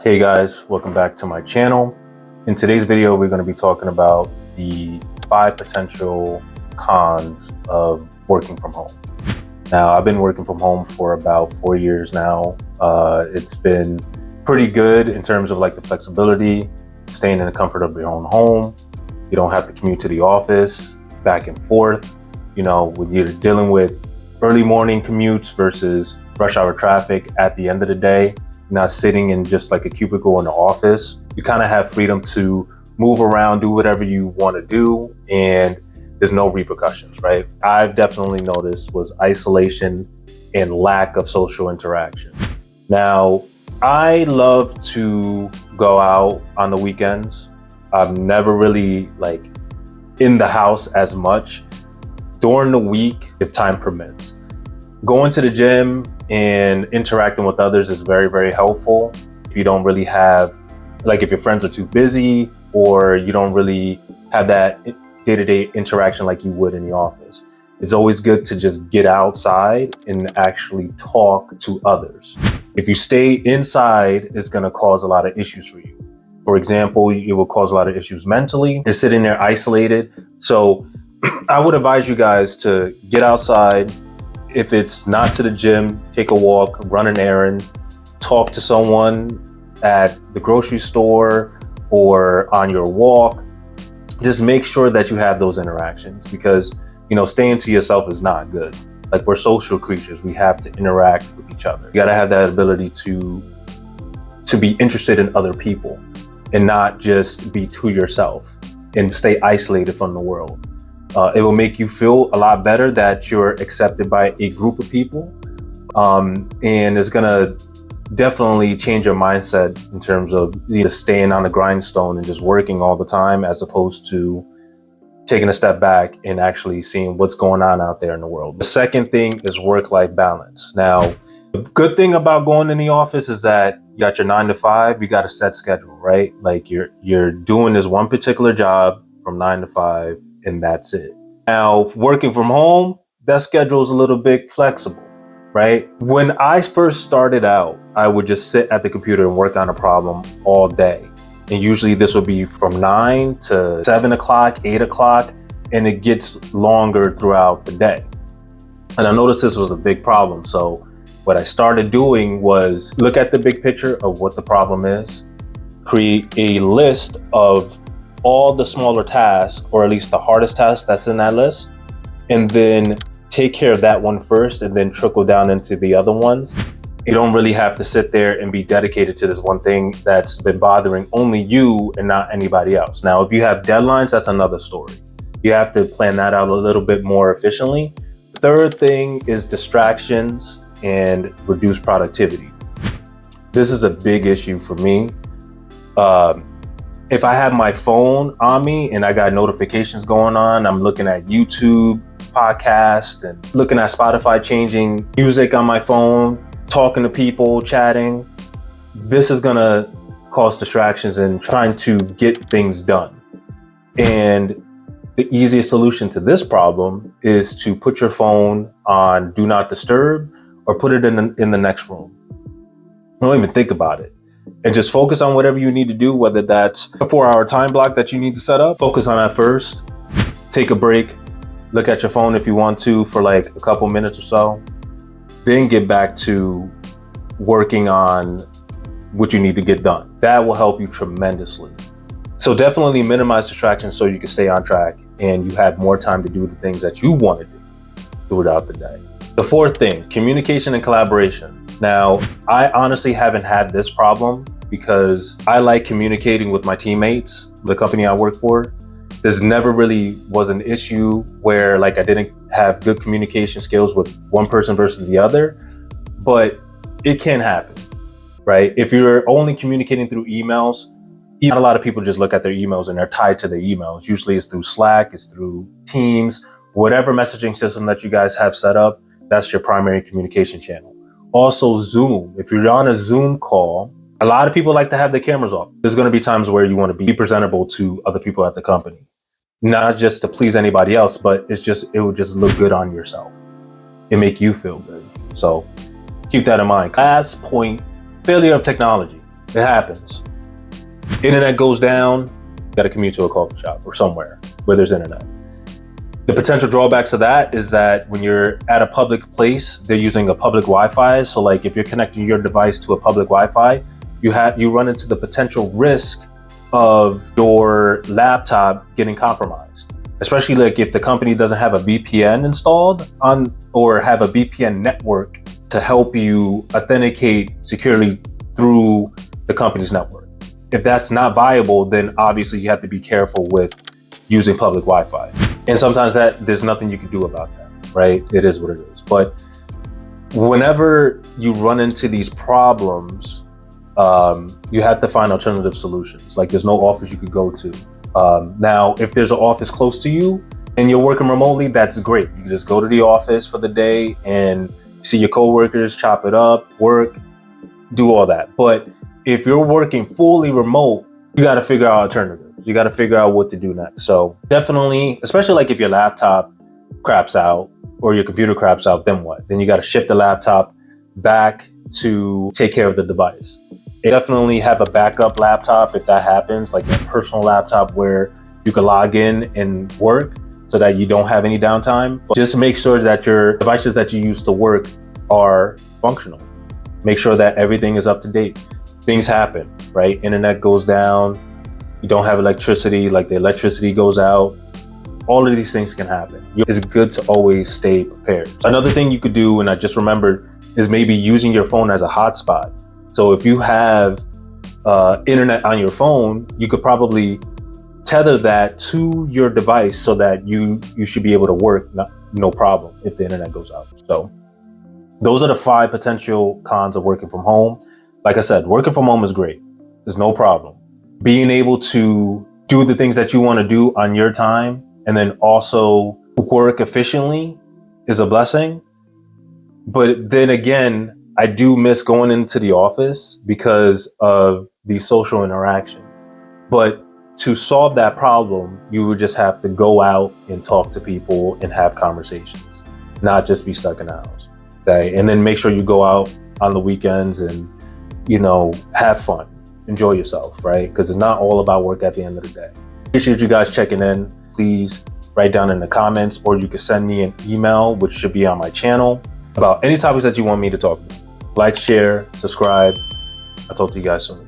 Hey guys, welcome back to my channel. In today's video, we're going to be talking about the 5 potential cons of working from home. Now, I've been working from home for about 4 years now. It's been pretty good in terms of like the flexibility, staying in the comfort of your own home. You don't have to commute to the office back and forth. You know, when you're dealing with early morning commutes versus rush hour traffic at the end of the day, not sitting in just like a cubicle in the office. You kind of have freedom to move around, do whatever you want to do, and there's no repercussions, right? I've definitely noticed was isolation and lack of social interaction. Now, I love to go out on the weekends. I'm never really like in the house as much. During the week, if time permits. Going to the gym and interacting with others is very, very helpful. If you don't really have, like if your friends are too busy or you don't really have that day-to-day interaction like you would in the office. It's always good to just get outside and actually talk to others. If you stay inside, it's gonna cause a lot of issues for you. For example, it will cause a lot of issues mentally. You're sitting there isolated. So I would advise you guys to get outside. If it's not to the gym, take a walk, run an errand, talk to someone at the grocery store or on your walk. Just make sure that you have those interactions because, you know, staying to yourself is not good. Like we're social creatures. We have to interact with each other. You got to have that ability to be interested in other people and not just be to yourself and stay isolated from the world. It will make you feel a lot better that you're accepted by a group of people. And it's gonna definitely change your mindset in terms of staying on the grindstone and just working all the time as opposed to taking a step back and actually seeing what's going on out there in the world. The second thing is work-life balance. Now, the good thing about going in the office is that you got your 9 to 5, you got a set schedule, right? Like you're doing this one particular job from 9 to 5. And that's it. Now, working from home, that schedule is a little bit flexible, right? When I first started out, I would just sit at the computer and work on a problem all day. And usually this would be from 9 to 7 o'clock, 8 o'clock, and it gets longer throughout the day. And I noticed this was a big problem. So what I started doing was look at the big picture of what the problem is, create a list of all the smaller tasks, or at least the hardest tasks that's in that list, and then take care of that one first and then trickle down into the other ones. You don't really have to sit there and be dedicated to this one thing that's been bothering only you and not anybody else. Now, if you have deadlines, that's another story. You have to plan that out a little bit more efficiently. The third thing is distractions and reduced productivity. This is a big issue for me. If I have my phone on me and I got notifications going on, I'm looking at YouTube, podcast, and looking at Spotify, changing music on my phone, talking to people, chatting. This is gonna cause distractions and trying to get things done. And the easiest solution to this problem is to put your phone on Do Not Disturb or put it in the next room. Don't even think about it. And just focus on whatever you need to do, whether that's a 4-hour time block that you need to set up. Focus on that first. Take a break. Look at your phone if you want to for like a couple minutes or so. Then get back to working on what you need to get done. That will help you tremendously. So definitely minimize distractions so you can stay on track and you have more time to do the things that you want to do throughout the day. The fourth thing, communication and collaboration. Now, I honestly haven't had this problem because I like communicating with my teammates, the company I work for. There's never really was an issue where like I didn't have good communication skills with one person versus the other, but it can happen, right? If you're only communicating through emails, not a lot of people just look at their emails and they're tied to their emails. Usually it's through Slack, it's through Teams, whatever messaging system that you guys have set up, that's your primary communication channel. Also Zoom, if you're on a Zoom call, a lot of people like to have their cameras off. There's going to be times where you want to be presentable to other people at the company, not just to please anybody else, but it would just look good on yourself. It make you feel good. So keep that in mind. Last point, failure of technology. It happens. Internet goes down, you gotta commute to a coffee shop or somewhere where there's internet. The potential drawbacks of that is that when you're at a public place, they're using a public Wi-Fi. So like if you're connecting your device to a public Wi-Fi, you run into the potential risk of your laptop getting compromised. Especially like if the company doesn't have a VPN installed or have a VPN network to help you authenticate securely through the company's network. If that's not viable, then obviously you have to be careful with using public Wi-Fi. And sometimes there's nothing you can do about that, right? It is what it is. But whenever you run into these problems, you have to find alternative solutions. Like there's no office you could go to. Now, if there's an office close to you and you're working remotely, that's great. You can just go to the office for the day and see your coworkers, chop it up, work, do all that. But if you're working fully remote, you got to figure out alternatives. You got to figure out what to do next. So definitely, especially like if your laptop craps out or your computer craps out, then what? Then you got to ship the laptop back to take care of the device. Definitely have a backup laptop if that happens, like a personal laptop where you can log in and work so that you don't have any downtime. But just make sure that your devices that you use to work are functional. Make sure that everything is up to date. Things happen, right? Internet goes down, you don't have electricity, like the electricity goes out. All of these things can happen. It's good to always stay prepared. Another thing you could do, and I just remembered, is maybe using your phone as a hotspot. So if you have internet on your phone, you could probably tether that to your device so that you should be able to work no problem if the internet goes out. So those are the 5 potential cons of working from home. Like I said, working from home is great. There's no problem. Being able to do the things that you want to do on your time and then also work efficiently is a blessing. But then again, I do miss going into the office because of the social interaction. But to solve that problem, you would just have to go out and talk to people and have conversations, not just be stuck in the house. Okay? And then make sure you go out on the weekends and have fun, enjoy yourself, right? Because it's not all about work at the end of the day. Appreciate you guys checking in. Please write down in the comments, or you can send me an email, which should be on my channel, about any topics that you want me to talk about. Like, share, subscribe. I'll talk to you guys soon.